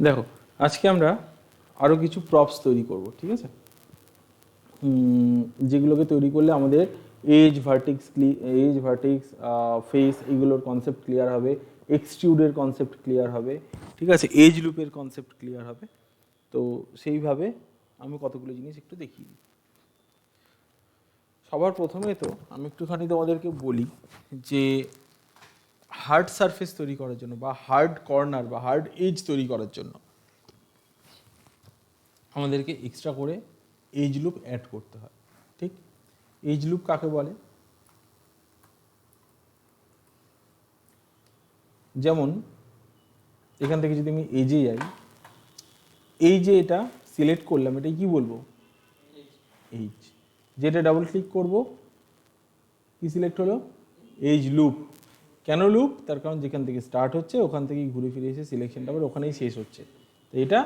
দেখো আজকে আমরা আরও কিছু প্রপস তৈরি করব, ঠিক আছে? যেগুলোকে তৈরি করলে আমাদের এজ ভার্টিক্স ফেস এগুলোর কনসেপ্ট ক্লিয়ার হবে, এক্সট্রুডের কনসেপ্ট ক্লিয়ার হবে, ঠিক আছে, এজ লুপের কনসেপ্ট ক্লিয়ার হবে। তো সেইভাবে আমি কতগুলো জিনিস একটু দেখিয়ে দিই। সবার প্রথমে তো আমি একটুখানি তোমাদেরকে বলি যে হার্ড সারফেস তৈরি করার জন্য বা হার্ড কর্নার বা হার্ড এজ তৈরি করার জন্য আমাদেরকে এক্সট্রা করে এজ লুপ অ্যাড করতে হয়, ঠিক? এজ লুপ কাকে বলে? যেমন এখান থেকে যদি আমি এজে যাই, এই যে এটা সিলেক্ট করলাম, এটাই কি বলবো? এজ। যেটা ডাবল ক্লিক করব কি সিলেক্ট হলো? Edge loop. কেন লুপ? তার কারণ যেখান থেকে স্টার্ট হচ্ছে ওখান থেকেই ঘুরে ফিরে এসে সিলেকশনটা আবার ওখানেই শেষ হচ্ছে, তো এটা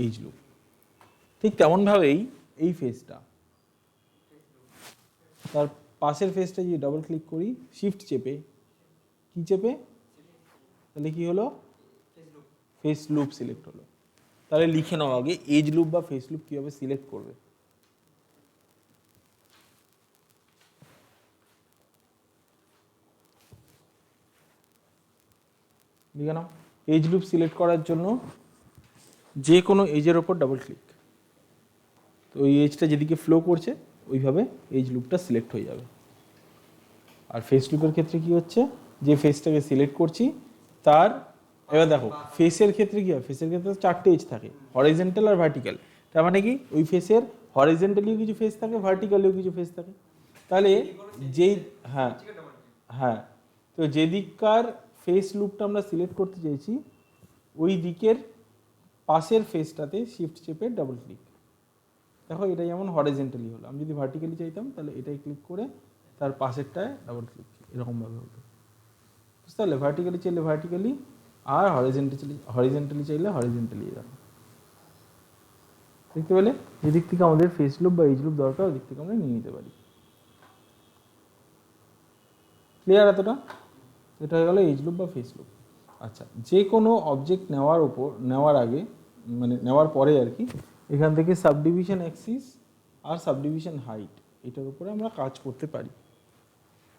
এজ লুপ। ঠিক তেমনভাবেই এই ফেজটা, তার পাশের ফেজটা যদি ডাবল ক্লিক করি শিফট চেপে, কি চেপে, তাহলে কি হলো? ফেস লুপ সিলেক্ট হলো। তাহলে লিখে নাও আগে এজ লুপ বা ফেস লুপ কীভাবে সিলেক্ট করবে। লিখে নাও, এজ লুপ সিলেক্ট করার জন্য যে কোনো এজের ওপর ডাবল ক্লিক, তো ওই এজটা যেদিকে ফ্লো করছে ওইভাবে এজ লুপটা সিলেক্ট হয়ে যাবে। আর ফেস লুপের ক্ষেত্রে কি হচ্ছে, যে ফেসটাকে সিলেক্ট করছি তার, এবার দেখো ফেসের ক্ষেত্রে কি হয়, ফেসের ক্ষেত্রে চারটে এজ থাকে, হরিজন্টাল আর ভার্টিক্যাল। তার মানে কি ওই ফেসের হরিজন্টালিও কিছু ফেস থাকে, ভার্টিক্যালিও কিছু ফেস থাকে। তাহলে যেই, হ্যাঁ হ্যাঁ, তো যেদিককার ফেস লুপটা আমরা সিলেক্ট করতে চাইছি ওই দিকের পাশের ফেসটাতে শিফট চেপে ডাবল ক্লিক। দেখো এটা যেমন হরিজন্টালি হলো, আমি যদি ভার্টিক্যালি চাইতাম তাহলে এটাই ক্লিক করে তার পাশেরটায় ডাবল ক্লিক, এরকমভাবে হতো। বুঝতে পারলে? ভার্টিক্যালি চাইলে ভার্টিক্যালি, আর হরিজেন্টালি চাইলে হরিজেন্টালি। এরকম দেখতে পেলে, যেদিক থেকে আমাদের ফেস লুপ বা এজ লুপ দরকার ওদিক থেকে আমরা নিয়ে নিতে পারি। ক্লিয়ার এতটা? এটা হয়ে গেল এজ লুপ বা ফেস লুপ। আচ্ছা, যে কোনো অবজেক্ট নেওয়ার আগে, মানে নেওয়ার পরে আর কি, এখান থেকে সাবডিভিশন অ্যাক্সিস আর সাবডিভিশন হাইট এটার উপরে আমরা কাজ করতে পারি।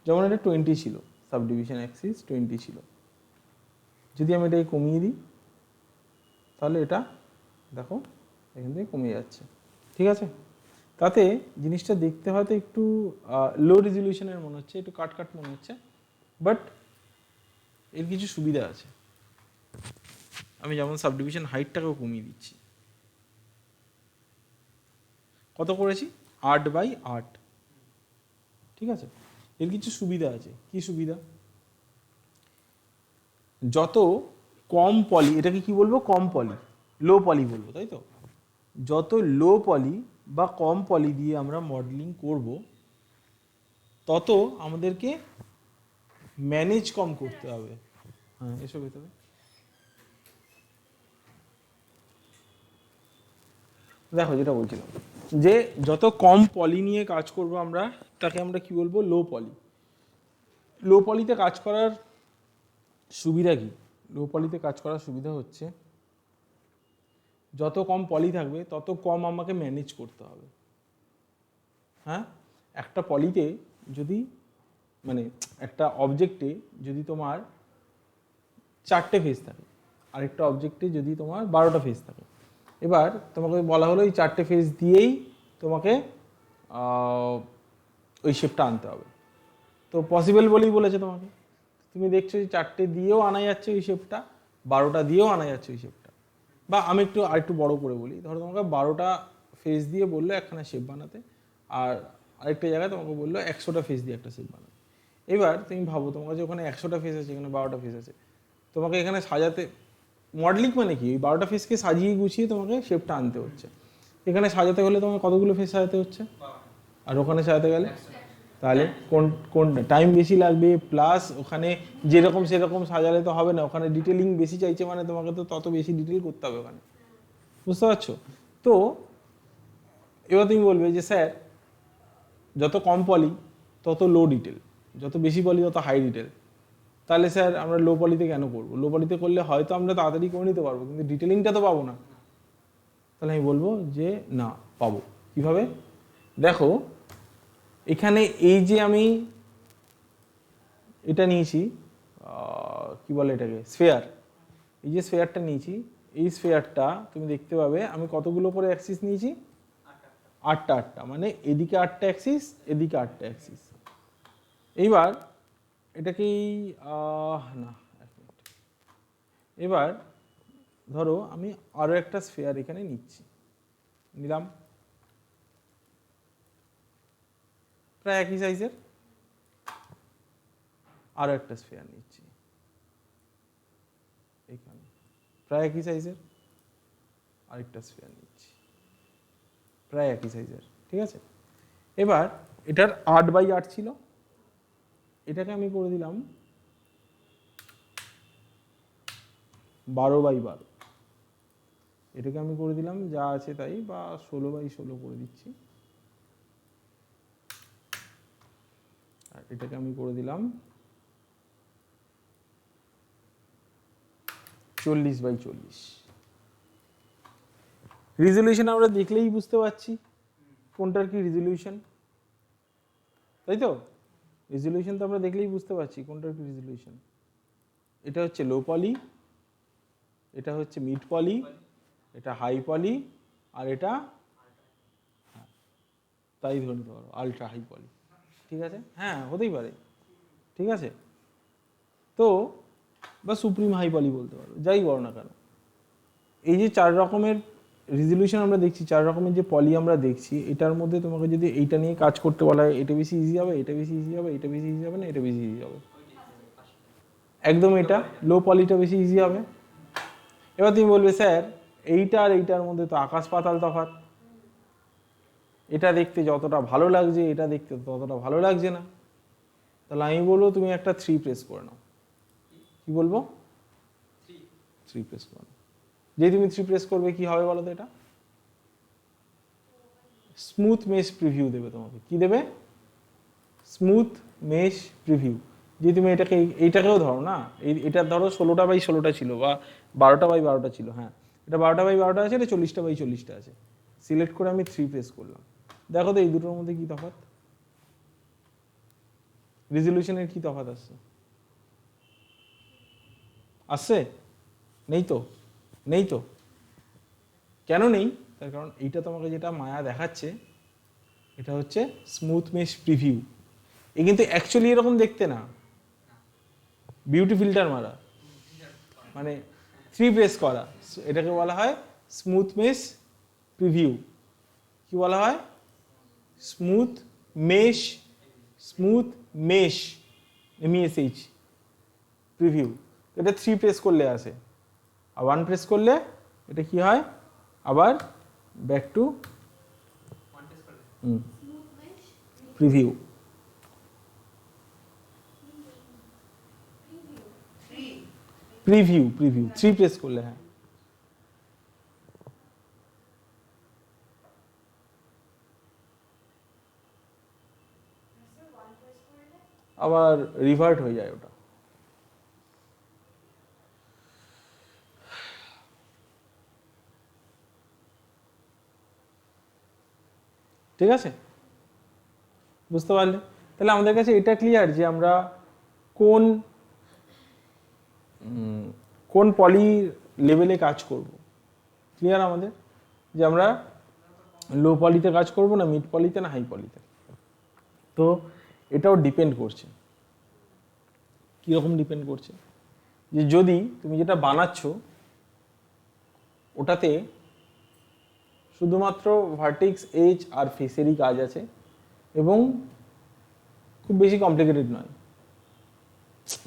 যেমন এটা 20 ছিল, সাবডিভিশন অ্যাক্সিস 20 ছিল, যদি আমি এটাকে কমিয়ে দিই তাহলে এটা দেখো এখান থেকে কমে যাচ্ছে, ঠিক আছে? তাতে জিনিসটা দেখতে হয়তো একটু লো রেজলিউশনের মনে হচ্ছে, একটু কাট মনে হচ্ছে, বাট এর কিছু সুবিধা আছে। আমি যেমন সাবডিভিশন হাইটটাকেও কমিয়ে দিচ্ছি, কত করেছি? 8/8, ঠিক আছে? এর কিছু সুবিধা আছে। কি সুবিধা? যত কম পলি, এটাকে কি বলবো? কম পলি, লো পলি বলবো, তাই তো? যত লো পলি বা কম পলি দিয়ে আমরা মডেলিং করব তত আমাদেরকে ম্যানেজ কম করতে হবে। হ্যাঁ, এসব ভেতরে দেখো যেটা বলছিলাম, যে যত কম পলি নিয়ে কাজ করব আমরা তাকে আমরা কি বলবো? লো পলি। লো পলিতে কাজ করার সুবিধা কি? লো পলিতে কাজ করার সুবিধা হচ্ছে যত কম পলি থাকবে তত কম আমাকে ম্যানেজ করতে হবে। হ্যাঁ, একটা পলিতে যদি, মানে একটা অবজেক্টে যদি তোমার 4টে ফেজ থাকে, আরেকটা অবজেক্টে যদি তোমার 12টা ফেজ থাকে, এবার তোমাকে বলা হলো এই 4টে ফেজ দিয়েই তোমাকে ওই শেপটা আনতে হবে। তো পসিবল বলেই বলেছে তোমাকে, তুমি দেখছো যে 4টে দিয়েও আনা যাচ্ছে ওই শেপটা, 12টা দিয়েও আনা যাচ্ছে ওই শেপটা। বা আমি আরেকটু বড় করে বলি, ধরো তোমাকে 12টা ফেজ দিয়ে বললো একখানা শেপ বানাতে, আর আরেকটা জায়গায় তোমাকে বললো 100টা ফেজ দিয়ে একটা শেপ বানাতে। এবার তুমি ভাবো তোমার কাছে ওখানে 100টা ফেজ আছে, এখানে 12টা ফেজ আছে, তোমাকে এখানে সাজাতে, মডেলিং মানে কি? ওই 12টা ফেজকে সাজিয়ে গুছিয়ে তোমাকে শেপটা আনতে হচ্ছে। এখানে সাজাতে হলে তোমাকে কতগুলো ফেজ সাজাতে হচ্ছে, আর ওখানে সাজাতে গেলে তাহলে কোন টাইম বেশি লাগবে, প্লাস ওখানে যেরকম সেরকম সাজালে তো হবে না, ওখানে ডিটেলিং বেশি চাইছে, মানে তোমাকে তো তত বেশি ডিটেল করতে হবে ওখানে। বুঝতে পারছো? তো এবার তুমি বলবে যে স্যার যত কম পলি তত লো ডিটেল, যত বেশি পলি তত হাই ডিটেল। তাহলে স্যার আমরা লো পলিতে কেন করবো? লো পলিতে করলে হয়তো আমরা তাড়াতাড়ি করে নিতে পারবো, কিন্তু ডিটেলিংটা তো পাবো না। তাহলে আমি বলবো যে না, পাবো। কিভাবে? দেখো এখানে এই যে আমি এটা নিয়েছি, কি বলে এটাকে, স্ফেয়ার। এই যে স্ফেয়ারটা নিয়েছি, এই স্ফেয়ারটা তুমি দেখতে পাবে আমি কতগুলো করে অ্যাক্সিস নিয়েছি, 8টা। মানে এদিকে 8টা অ্যাক্সিস, এদিকে 8টা অ্যাক্সিস। এইবার এটাকেই না, এক মিনিট। এবার ধরো আমি আরো একটা স্ফেয়ার এখানে নিচ্ছি, নিলাম প্রায় একই সাইজের, আরো একটা স্ফেয়ার নিচ্ছি এখানে প্রায় একই সাইজের, আরেকটা স্ফেয়ার নিচ্ছি প্রায় একই সাইজের, ঠিক আছে। এবার এটার 8x8 ছিল, এটাকে আমি করে দিলাম 12x12, এটাকে আমি করে দিলাম যা আছে তাই, বা 16x16 করে দিচ্ছি, আর এটাকে আমি করে দিলাম 40x40। রেজলিউশন আমরা দেখলেই বুঝতে পারছি কোনটার কি রেজলিউশন, তাই তো? রেজলিউশন তো আমরা দেখলেই বুঝতে পারছি কোনটার কি রেজলিউশন। এটা হচ্ছে লো পলি, এটা হচ্ছে মিড পলি, এটা হাই পলি, আর এটা তাই ধরে নিতে পারো আলট্রা হাই পলি, ঠিক আছে। হ্যাঁ, হতেই পারে, ঠিক আছে। তো বা সুপ্রিম হাই পলি বলতে পারো, যাই বলো না কেন। এই যে 4 রকমের রেজলিউশন আমরা দেখছি, 4 রকমের যে পলি আমরা দেখছি, এটার মধ্যে তোমাকে যদি এইটা নিয়ে কাজ করতে বলা হয়, এটা বেশি ইজি হবে, এটা বেশি ইজি হবে, এটা বেশি ইজি হবে না, এটা বেশি ইজি হবে? একদম এটা লো পলিটা বেশি ইজি হবে। এবার তুমি বলবে স্যার এইটা আর এইটার মধ্যে তো আকাশ পাতাল তফাৎ, এটা দেখতে যতটা ভালো লাগছে এটা দেখতে ততটা ভালো লাগছে না। তাহলে আমি বলবো তুমি একটা 3 প্রেস করে নাও। কি বলবো? 3 প্রেস করে নাও। যে তুমি 3 প্রেস করবে কি হবে বলো তো? এটা স্মুথ মেশ প্রিভিউ দেবে তোমাকে। কি দেবে? Smooth mesh preview. যে তুমি এটাকে এইটাকেও ধরো না, এটা ধরো 16x16 ছিল বা 12x12 ছিল, হ্যাঁ এটা 12x12 আছে, এটা 40x40 আছে। সিলেক্ট করে আমি 3 প্রেস করলাম, দেখো তো এই দুটোর মধ্যে কি তফাৎ, রেজলিউশনের কি তফাৎ আসছে? আসছে? নেই তো, নেই তো। কেন নেই? তার কারণ এইটা তোমাকে যেটা মায়া দেখাচ্ছে এটা হচ্ছে স্মুথ মেশ প্রিভিউ। এ কিন্তু অ্যাকচুয়ালি এরকম দেখতে না, বিউটি ফিল্টার মারা, মানে 3 প্রেস করা, এটাকে বলা হয় স্মুথ মেশ প্রিভিউ। কি বলা হয়? Smooth mesh, smooth mesh, MESH preview. এটা 3 প্রেস করলে আসে, আর 1 প্রেস করলে এটা কি হয়? আবার back to preview. Preview, preview 3 press করলে, হ্যাঁ। আবার রিভার্ট হয়ে যায় ওটা। ঠিক আছে, বুঝতে পারলে? তাহলে আমাদের কাছে এটা ক্লিয়ার যে আমরা কোন কোন পলি লেভেলে কাজ করব। ক্লিয়ার আমাদের যে আমরা লো পলিতে কাজ করব না মিড পলিতে না হাই পলিতে। তো এটাও ডিপেন্ড করছে, কীরকম ডিপেন্ড করছে, যে যদি তুমি যেটা বানাচ্ছ ওটাতে শুধুমাত্র ভার্টেক্স, এজ আর ফেসেরই কাজ আছে এবং খুব বেশি কমপ্লিকেটেড নয়,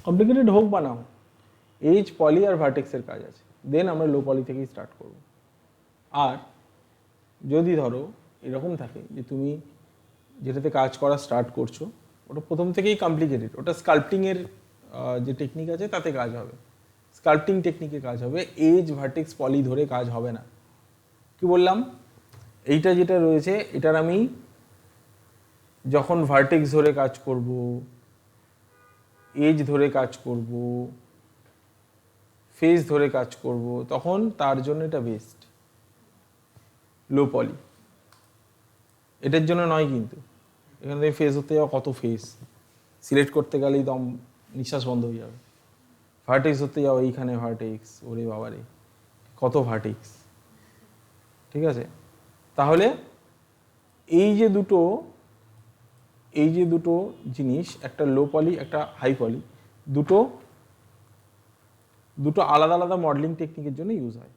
কমপ্লিকেটেড হোক বা না হোক, এজ, পলি আর ভার্টেক্সের কাজ আছে, দেন আমরা লো পলি থেকেই স্টার্ট করব। আর যদি ধরো এরকম থাকে যে তুমি যেটাতে কাজ করা স্টার্ট করছো ওটা প্রথম থেকেই কমপ্লিকেটেড, ওটা স্কাল্পটিংয়ের যে টেকনিক আছে তাতে কাজ হবে, স্কাল্পটিং টেকনিকে কাজ হবে, এজ, ভার্টেক্স, পলি ধরে কাজ হবে না। কি বললাম? এইটা যেটা রয়েছে এটার আমি যখন ভার্টেক্স ধরে কাজ করব, এজ ধরে কাজ করব, ফেজ ধরে কাজ করব, তখন তার জন্য এটা বেস্ট লো পলি। এটার জন্য নয় কিন্তু, এখানে থেকে ফেজ হতে যাওয়া, কত ফেজ সিলেক্ট করতে গেলেই দম নিঃশ্বাস বন্ধ হয়ে যাবে। ভার্টেক্স হতে যাও, এইখানে ভার্টেক্স, ওরে বাবারে কত ভার্টেক্স। ঠিক আছে, তাহলে এই যে দুটো জিনিস, একটা লো পলি একটা হাই পলি, দুটো আলাদা আলাদা মডেলিং টেকনিকের জন্য ইউজ হয়।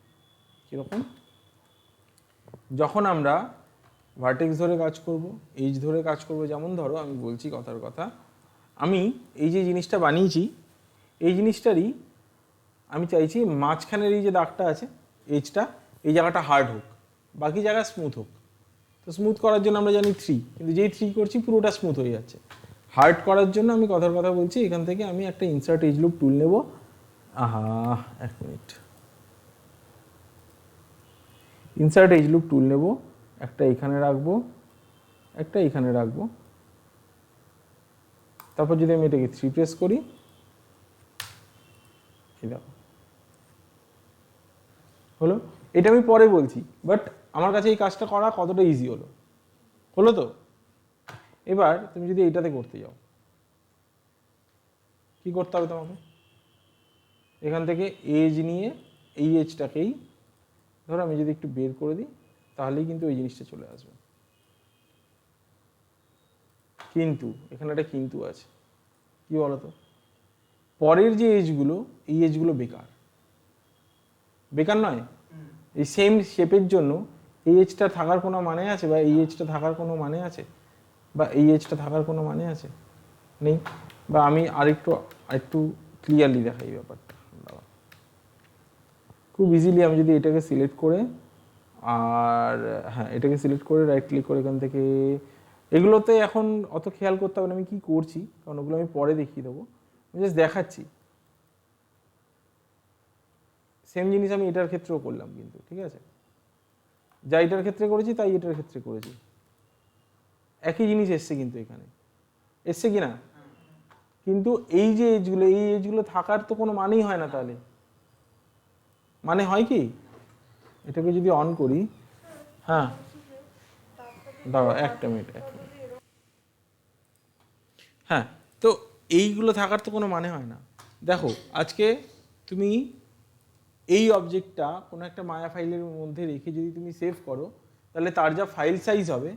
কীরকম? যখন আমরা ভার্টেক্স ধরে কাজ করব, এইজ ধরে কাজ করব, যেমন ধরো আমি বলছি কথার কথা, আমি এই যে জিনিসটা বানিয়েছি, এই জিনিসটারই আমি চাইছি মাঝখানের এই যে দাগটা আছে এজটা, এই জায়গাটা হার্ড হোক, বাকি জায়গা স্মুথ হোক। তো স্মুথ করার জন্য আমরা জানি 3, কিন্তু যেই 3 করছি পুরোটা স্মুথ হয়ে যাচ্ছে। হার্ড করার জন্য আমি কথার কথা বলছি, এখান থেকে আমি একটা ইনসার্ট এজ লুপ টুল নেব। এক মিনিট, ইনসার্ট এজ লুপ টুল নেব, একটা এখানে রাখবো, একটা এখানে রাখবো। তারপর যদি আমি এটাকে 3 প্রেস করি, এই দেখো হলো। এটা আমি পরে বলছি, বাট আমার কাছে এই কাজটা করা কতটা ইজি হলো তো। এবার তুমি যদি এইটাতে করতে যাও, কি করতে হবে তোমাকে? এখান থেকে এজ নিয়ে এই এজটাকেই ধরো আমি যদি একটু বের করে দিই, তাহলেই কিন্তু ওই জিনিসটা চলে আসবে। কিন্তু এখানে একটা কিন্তু আছে, কি বলতো? পরের যে এজগুলো, এই এজগুলো বেকার নয়। এই সেম শেপের জন্য এই এজটা থাকার কোনো মানে আছে, বা এই এজটা থাকার কোনো মানে আছে, বা এই এজটা থাকার কোনো মানে আছে? নেই। বা আমি আরেকটু ক্লিয়ারলি দেখাই ব্যাপারটা। খুব ইজিলি আমি যদি এটাকে সিলেক্ট করে, আর হ্যাঁ এটাকে সিলেক্ট করে রাইট ক্লিক করে এখান থেকে, এগুলোতে এখন অত খেয়াল করতে হবে না আমি কী করছি, কারণ ওগুলো আমি পরে দেখিয়ে দেবো, আমি জাস্ট দেখাচ্ছি। সেম জিনিস আমি এটার ক্ষেত্রেও করলাম কিন্তু, ঠিক আছে? যা এটার ক্ষেত্রে করেছি তাই এটার ক্ষেত্রে করেছি, একই জিনিস এসছে কিন্তু এখানে, এসছে কি না? কিন্তু এই যে এজগুলো থাকার তো কোনো মানেই হয় না। তাহলে মানে হয় কি, এটাকে যদি অন করি, হ্যাঁ দাঁড়াও একটা মিনিট। হ্যাঁ, তো এইগুলো থাকার তো কোনো মানে হয় না। দেখো আজকে তুমি এই অবজেক্টটা কোনো একটা মায়া ফাইলের মধ্যে রেখে যদি তুমি সেভ করো, তাহলে তার যা ফাইল সাইজ হবে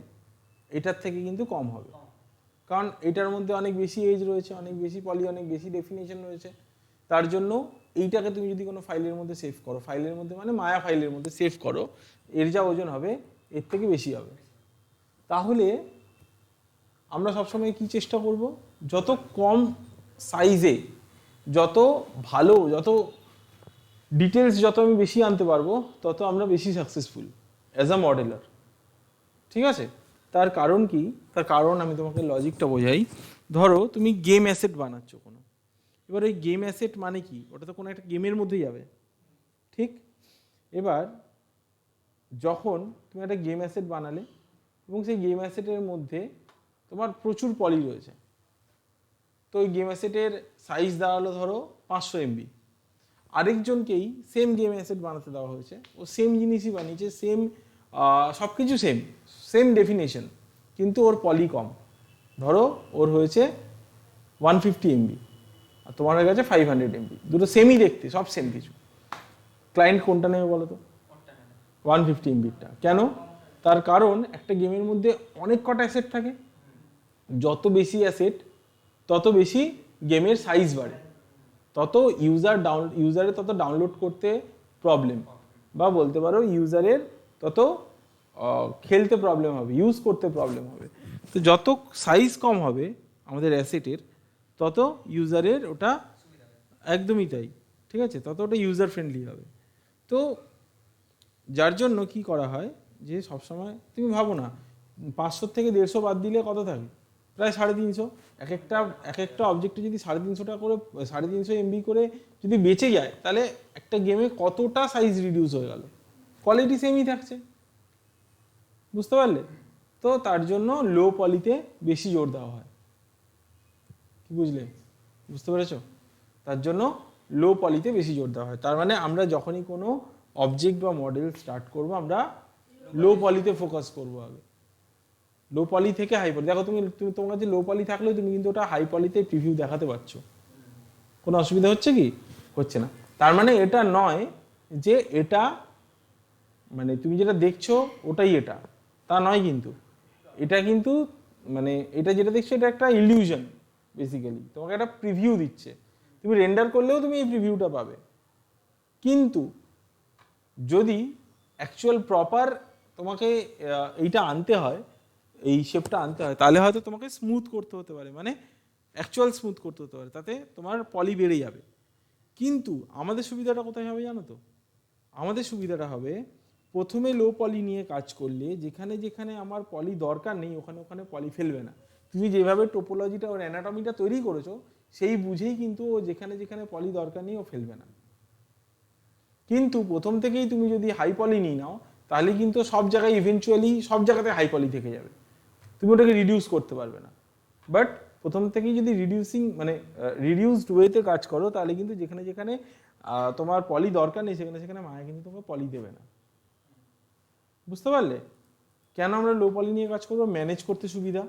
এটার থেকে কিন্তু কম হবে, কারণ এটার মধ্যে অনেক বেশি এজ রয়েছে, অনেক বেশি পলি, অনেক বেশি ডেফিনেশন রয়েছে। তার জন্য এইটাকে তুমি যদি কোনো ফাইলের মধ্যে সেভ করো, ফাইলের মধ্যে মানে মায়া ফাইলের মধ্যে সেভ করো, এর যা ওজন হবে এর থেকে বেশি হবে। তাহলে আমরা সবসময় কি চেষ্টা করব, যত কম সাইজে, যত ভালো, যত ডিটেলস যত আমি বেশি আনতে পারবো, তত আমরা বেশি সাকসেসফুল অ্যাজ আ মডেলার। ঠিক আছে? তার কারণ কি? তার কারণ আমি তোমাকে লজিকটা বোঝাই। ধরো তুমি গেম অ্যাসেট বানাচ্ছ কোনো, এবার ওই গেম অ্যাসেট মানে কি? ওটা তো কোনো একটা গেমের মধ্যেই যাবে, ঠিক? এবার যখন তুমি একটা গেম অ্যাসেট বানালে এবং সেই গেম অ্যাসেটের মধ্যে তোমার প্রচুর পলি রয়েছে, তো ওই গেম অ্যাসেটের সাইজ দাঁড়ালো ধরো 500 MB। আরেকজনকেই সেম গেম অ্যাসেট বানাতে দেওয়া হয়েছে, ও সেম জিনিসই বানিয়েছে, সব কিছু সেম ডেফিনেশন, কিন্তু ওর পলি কম। ধরো ওর হয়েছে 150 MB আর তোমার হয়ে গেছে 500 MB, দুটো সেমই দেখতে, সব সেম কিছু। ক্লায়েন্ট কোনটা নেবে বলো তো? 150 MBটা। কেন? তার কারণ একটা গেমের মধ্যে অনেক কটা অ্যাসেট থাকে, যত বেশি অ্যাসেট তত বেশি গেমের সাইজ বাড়ে, তত ইউজারের তত ডাউনলোড করতে প্রবলেম, বা বলতে পারো ইউজারের তত খেলতে প্রবলেম হবে, ইউজ করতে প্রবলেম হবে। তো যত সাইজ কম হবে আমাদের অ্যাসেটের, তত ইউজারের ওটা একদমই তাই, ঠিক আছে, তত ওটা ইউজার ফ্রেন্ডলি হবে। তো যার জন্য কি করা হয়, যে সবসময় তুমি ভাবো না 500 থেকে 150 বাদ দিলে কত থাকে? প্রায় 350। এক একটা অবজেক্টে যদি 350টা করে 350 MB করে যদি বেঁচে যায়, তাহলে একটা গেমে কতটা সাইজ রিডিউস হয়ে গেল, কোয়ালিটি সেমই থাকছে। বুঝতে পারলে? তো তার জন্য লো পলিতে বেশি জোর দেওয়া হয়। কি বুঝলে? বুঝতে পেরেছো? তার জন্য লো পলিতে বেশি জোর দেওয়া হয়। তার মানে আমরা যখনই কোনো অবজেক্ট বা মডেল স্টার্ট করব আমরা লো পলিতে ফোকাস করব আগে। লো পলি থেকে হাই পলি। দেখো তুমি তুমি তোমার কাছে লো পলি থাকলেও তুমি কিন্তু ওটা হাই পলিতে প্রিভিউ দেখাতে পারছো। কোনো অসুবিধা হচ্ছে কি? হচ্ছে না। তার মানে এটা নয় যে এটা মানে তুমি যেটা দেখছো ওটাই এটা, তা নয় কিন্তু। এটা কিন্তু মানে এটা যেটা দেখছো এটা একটা ইলিউশন বেসিক্যালি, তোমাকে একটা প্রিভিউ দিচ্ছে। তুমি রেন্ডার করলেও তুমি এই প্রিভিউটা পাবে, কিন্তু যদি অ্যাকচুয়াল প্রপার তোমাকে এইটা আনতে হয়, এই শেপটা আনতে হয়, তাহলে হয়তো তোমাকে স্মুথ করতে হতে পারে, মানে অ্যাকচুয়াল স্মুথ করতে হতে পারে, তাতে তোমার পলি বেড়ে যাবে। কিন্তু আমাদের সুবিধাটা কোথায় হবে জানো তো? আমাদের সুবিধাটা হবে প্রথমে লো পলি নিয়ে কাজ করলে যেখানে যেখানে আমার পলি দরকার নেই ওখানে ওখানে পলি ফেলবে না। তুমি যেভাবে টোপোলজিটা ওর অ্যানাটমিটা তৈরি করেছো সেই বুঝেই কিন্তু ও যেখানে যেখানে পলি দরকার নেই ও ফেলবে না। কিন্তু প্রথম থেকেই তুমি যদি হাই পলি নিয়ে নাও তাহলে কিন্তু সব জায়গায় ইভেনচুয়ালি সব জায়গাতে হাই পলি থেকে যাবে, তুমি ওটাকে রিডিউস করতে পারবে না। বাট প্রথম থেকেই যদি রিডিউসিং মানে রিডিউসড ওয়েতে কাজ করো তাহলে কিন্তু যেখানে যেখানে তোমার পলি দরকার নেই সেখানে সেখানে মায়া কিন্তু তোমাকে পলি দেবে না। বুঝতে পারলে কেন আমরা লো পলি নিয়ে কাজ করবো? ম্যানেজ করতে সুবিধা,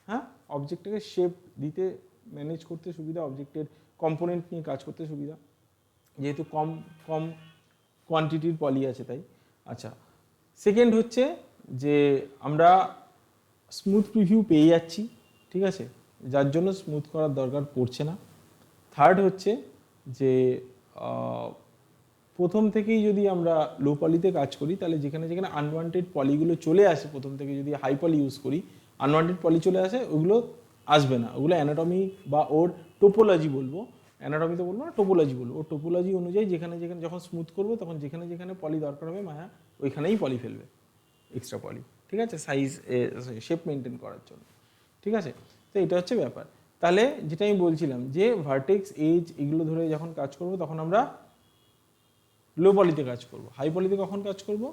হ্যাঁ, অবজেক্টটাকে শেপ দিতে ম্যানেজ করতে সুবিধা, অবজেক্টের কম্পোনেন্ট নিয়ে কাজ করতে সুবিধা, যেহেতু কম কম কোয়ান্টিটির পলি আছে তাই। আচ্ছা, সেকেন্ড হচ্ছে যে আমরা স্মুথ প্রিভিউ পেয়ে যাচ্ছি, ঠিক আছে, যার জন্য স্মুথ করার দরকার পড়ছে না। থার্ড হচ্ছে যে প্রথম থেকেই যদি আমরা লো পলিতে কাজ করি তাহলে যেখানে যেখানে আনওয়ান্টেড পলিগুলো চলে আসে প্রথম থেকে যদি হাই পলি ইউজ করি আনওয়ান্টেড পলি চলে আসে ওগুলো আসবে না, ওগুলো অ্যানাটমি বা ওর টোপোলজি বলবো, অ্যানাটমি তো বলবো না, টোপোলজি বলবো, ওর টোপোলজি অনুযায়ী যেখানে যেখানে যখন স্মুথ করবো তখন যেখানে যেখানে পলি দরকার হবে মায়া ওইখানেই পলি ফেলবে, এক্সট্রা পলি, ঠিক আছে, সাইজ শেপ মেনটেন করার জন্য, ঠিক আছে। তো এটা হচ্ছে ব্যাপার। তাহলে যেটা আমি বলছিলাম যে ভার্টেক্স এজ এগুলো ধরে যখন কাজ করবো তখন আমরা লো পলিতে কাজ করব। হাই পলিতে কখন কাজ করব?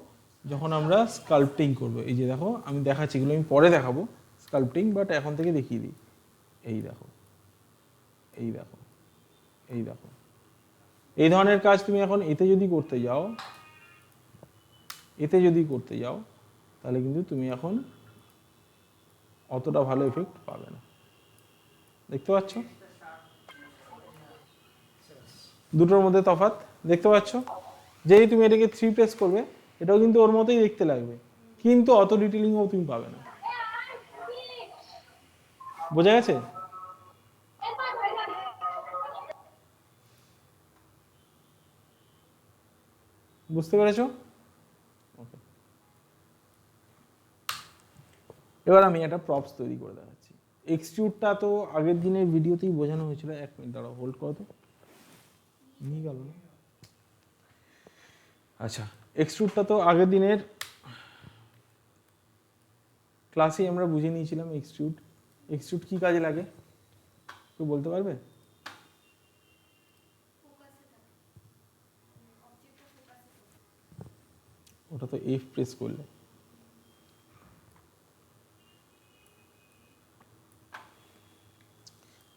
যখন আমরা স্কাল্পটিং করব। এই যে দেখো আমি দেখাচ্ছি, এগুলো আমি পরে দেখাবো স্কাল্পটিং, বাট এখন থেকে দেখিয়ে দিই। এই দেখো, এই দেখো, এই দেখো, এই ধরনের কাজ তুমি এখন এতে যদি করতে যাও, এতে যদি করতে যাও তাহলে কিন্তু তুমি এখন অতটা ভালো এফেক্ট পাবে না। দেখতে পাচ্ছ দুটোর মধ্যে তফাৎ? দেখতে পাচ্ছ? যেই তুমি এটাকে 3 প্রেস করবে এটাও কিন্তু ওর মতোই দেখতে লাগবে, কিন্তু অত ডিটেলিংও তুমি পাবে না। বোঝা গেছে? বুঝতে পেরেছো? ওকে, এবার আমি একটা প্রপস তৈরি করে দেখাচ্ছি। এক্সট্রুডটা তো আগের দিনের ভিডিওতেই বোঝানো হয়েছিল। 1 মিনিট দাঁড়াও, হোল্ড করো তো, নিয়ে গেল না। আচ্ছা, এক্সট্রুডটা তো আগের দিনের ক্লাসেই আমরা বুঝে নিয়েছিলাম। এক্সট্রুড, এক্সট্রুড কি কাজে লাগে কেউ বলতে পারবে? ওটা তো এফ প্রেস করলে।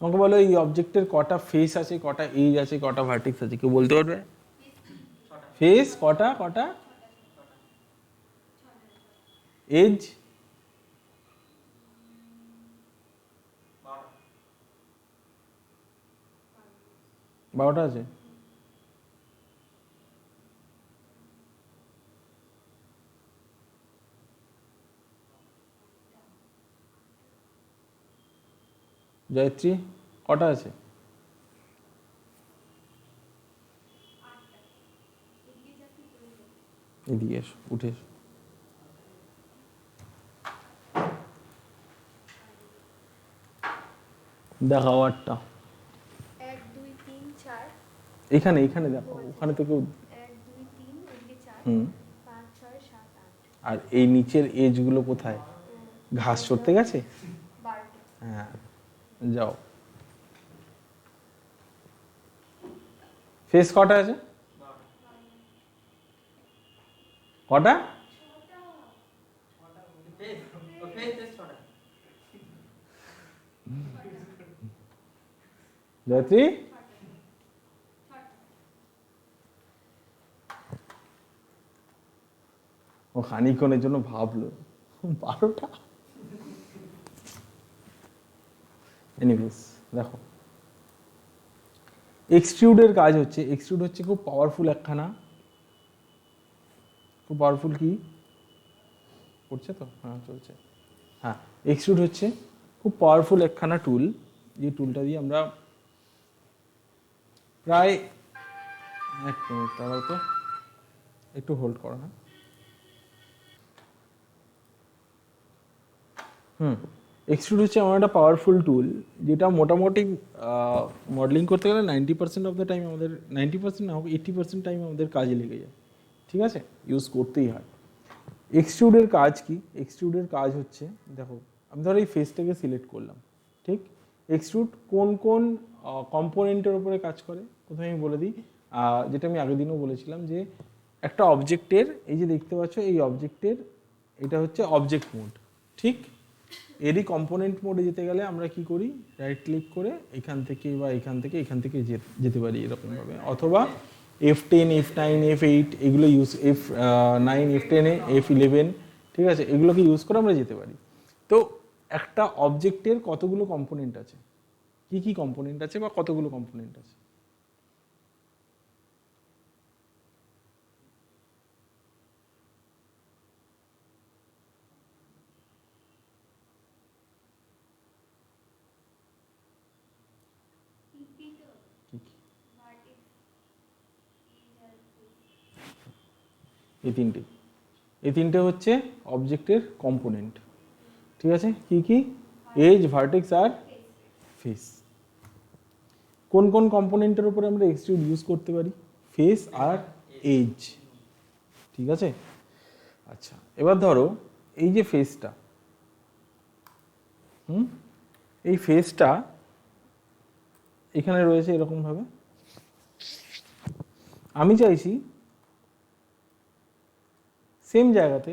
আমাকে বলো এই অবজেক্টের কটা ফেস আছে, কটা এজ আছে, কটা ভার্টেক্স আছে, কেউ বলতে পারবে? ফেস কটা, কটা এজ? 12টা আছে। জয়ত্রী কটা আছে? এদিকে এসো, উঠে এসো। দেখাও আটটা। 1 2 3 4 এখানে এখানে দেখো, ওখানে তো কেউ। 1 2 3 এদিকে 4 হুম, 5 6 7 8 আর এই নিচের এজগুলো কোথায়? ঘাস চড়তে গেছে? 12টা। হ্যাঁ, যাও। ফেস কটা আছে? কটা? জয়ত্রী ও খানিক্ষণের জন্য ভাবলো 12টা। এনিওয়েজ দেখো, এক্সট্রুডের কাজ হচ্ছে, এক্সট্রুড হচ্ছে খুব পাওয়ারফুল একখানা, খুব পাওয়ারফুল কি করছে তো, হ্যাঁ চলছে, হ্যাঁ এক্সট্রুড হচ্ছে খুব পাওয়ারফুল একখানা টুল, যে টুলটা দিয়ে আমরা প্রায়, এক মিনিট তারাও তো একটু হোল্ড করো না। এক্সট্রুড হচ্ছে আমার একটা পাওয়ারফুল টুল, যেটা মোটামুটি মডেলিং করতে গেলে 90% অফ দ্য টাইম আমাদের, 90% না হোক 80% টাইম আমাদের কাজে লেগে যায়, ঠিক আছে, ইউজ করতেই হয়। এক্সট্রুডের কাজ কি? এক্সট্রুডের কাজ হচ্ছে, দেখো আমি ধরো এই ফেসটাকে সিলেক্ট করলাম, ঠিক, এক্সট্রুড কোন কোন কম্পোনেন্টের উপরে কাজ করে প্রথমে আমি বলে দিই, যেটা আমি আগের দিনও বলেছিলাম, যে একটা অবজেক্টের, এই যে দেখতে পাচ্ছ এই অবজেক্টের, এটা হচ্ছে অবজেক্ট মোড, ঠিক, এরই কম্পোনেন্ট মোডে যেতে গেলে আমরা কি করি, রাইট ক্লিক করে এখান থেকে বা এখান থেকে যেতে পারি এরকমভাবে, অথবা F10, F9, F8 এগুলো ইউজ, F9, F10, F11, ঠিক আছে, এগুলোকে ইউজ করে আমরা যেতে পারি। তো একটা অবজেক্টের কতগুলো কম্পোনেন্ট আছে, কি কি কম্পোনেন্ট আছে বা কতগুলো কম্পোনেন্ট আছে? কি কি? এই তিনটে হচ্ছে অবজেক্টের কম্পোনেন্ট, ঠিক আছে, কি কি? এজ, ভার্টেক্স আর ফেস। কোন কোন কম্পোনেন্টের উপরে আমরা এক্সট্রুড ইউজ করতে পারি? ফেস আর এজ, ঠিক আছে। আচ্ছা এবার ধরো এই যে ফেসটা, এই ফেসটা এখানে রয়েছে এরকম ভাবে, আমি চাইছি সেম জায়গাতে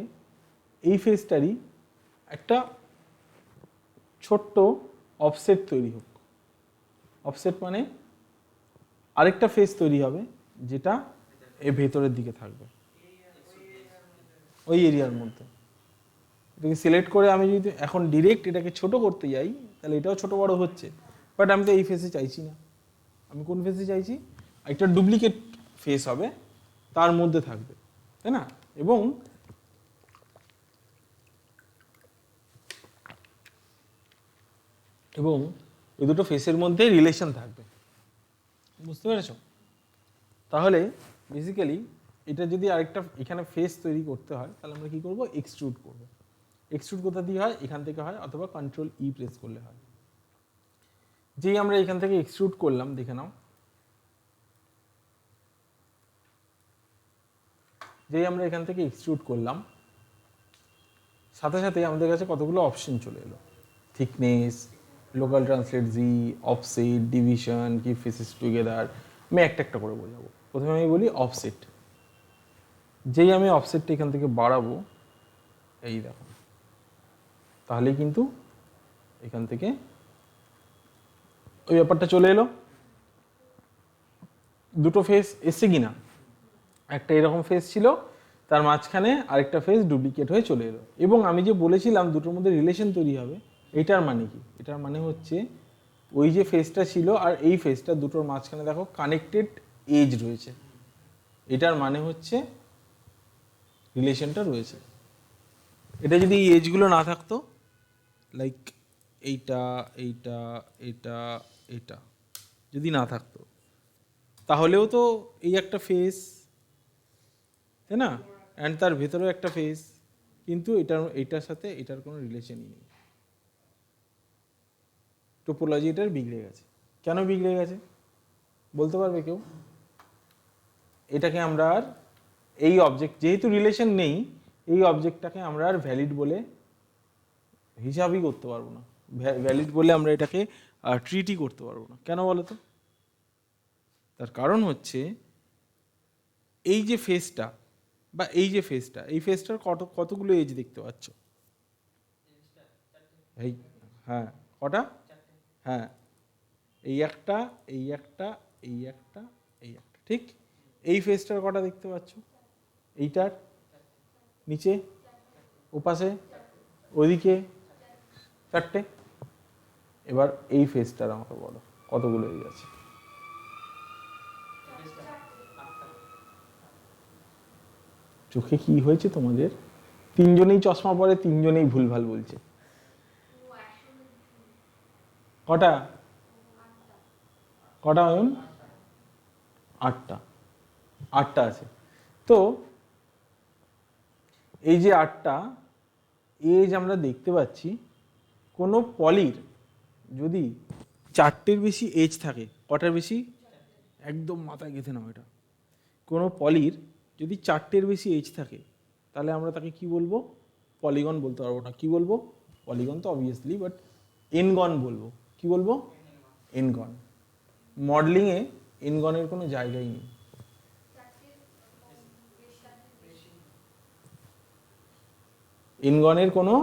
এই ফেসটারই একটা ছোট্ট অফসেট তৈরি হোক। অফসেট মানে আরেকটা ফেস তৈরি হবে, যেটা এর ভেতরের দিকে থাকবে, ওই এরিয়ার মধ্যে। এটাকে সিলেক্ট করে আমি যদি এখন ডিরেক্ট এটাকে ছোট করতে যাই, তাহলে এটাও ছোট বড় হচ্ছে, বাট আমি তো এই ফেসে চাইছি না। আমি কোন ফেসে চাইছি? একটা ডুপ্লিকেট ফেস হবে, তার মধ্যে থাকবে, তাই না? এবং এবং এই দুটো ফেসের মধ্যে রিলেশন থাকবে, বুঝতে পেরেছ? তাহলে বেসিক্যালি এটা যদি আরেকটা এখানে ফেস তৈরি করতে হয়, তাহলে আমরা কি করব? এক্সট্রুড করব। এক্সট্রুড কোথা দিয়ে হয়? এখান থেকে হয়, অথবা কন্ট্রোল ই প্রেস করলে হয়। যেই আমরা এখান থেকে এক্সট্রুড করলাম, দেখে নাও, যেই আমরা এখান থেকে এক্সট্রুড করলাম, সাথে সাথে আমাদের কাছে কতগুলো অপশন চলে এলো, থিকনেস, লোকাল ট্রান্সলেট জি, অফসেট, ডিভিশন, কি ফেসেস টুগেদার। আমি একটা একটা করে বোঝাবো। প্রথমে আমি বলি অফসেট। যেই আমি অফসেটটা এখান থেকে বাড়াবো, এই দেখো, তাহলে কিন্তু এখান থেকে ওই ব্যাপারটা চলে এলো। দুটো ফেস এসছে কিনা, একটা এরকম ফেস ছিল, তার মাঝখানে আরেকটা ফেস ডুপ্লিকেট হয়ে চলে এলো। এবং আমি যে বলেছিলাম দুটোর মধ্যে রিলেশন তৈরি হবে, এটার মানে কি? এটার মানে হচ্ছে ওই যে ফেসটা ছিল আর এই ফেসটা, দুটোর মাঝখানে দেখো কানেক্টেড এজ রয়েছে, এটার মানে হচ্ছে রিলেশনটা রয়েছে। এটা যদি এই এজগুলো না থাকতো, লাইক এইটা এইটা এটা এটা যদি না থাকতো, তাহলেও তো এই একটা ফেস, তাই না, অ্যান্ড তার ভেতরেও একটা ফেস, কিন্তু এটার সাথে এটার কোনো রিলেশনই নেই। টোপোলজি এটার বিগড়ে গেছে। কেন বিগড়ে গেছে বলতে পারবে কেউ? এটাকে আমরা আর এই অবজেক্ট, যেহেতু রিলেশন নেই, এই অবজেক্টটাকে আমরা আর ভ্যালিড বলে হিসাবই করতে পারবো না, ভ্যালিড বলে আমরা এটাকে ট্রিটই করতে পারবো না। কেন বলো তো? তার কারণ হচ্ছে এই যে ফেসটা বা এই যে ফেসটা, এই ফেসটার কতগুলো এজ দেখতে পাচ্ছ? এই, হ্যাঁ, কটা? হ্যাঁ, এই একটা, এই একটা, এই একটা, এই একটা, ঠিক? এই ফেসটার কটা দেখতে পাচ্ছ? এইটার নিচে, ওপাশে, ওইদিকে, চারটে। এবার এই ফেসটার আমাকে বলো কতগুলো এজ আছে? চোখে কি হয়েছে তোমাদের? তিনজনেই চশমা পরে, তিনজনেই ভুলভাল বলছে। কটা কটা অয়ন? 8টা। 8টা আছে। তো এই যে 8টা এজ আমরা দেখতে পাচ্ছি, কোনো পলির যদি 4টের বেশি এজ থাকে, কটার বেশি? একদম মাথায় গেঁথে নাও এটা। কোনো পলির যদি 4টের বেশি এজ থাকে, তাহলে আমরা তাকে কি বলবো? পলিগন বলতে পারবো না। কি বলবো? পলিগন তো অবভিয়াসলি, বাট এনগন বলবো। কি বলবো? এনগন। মডেলিংয়ে এনগনের কোনো জায়গাই নেই। এনগনের কোনো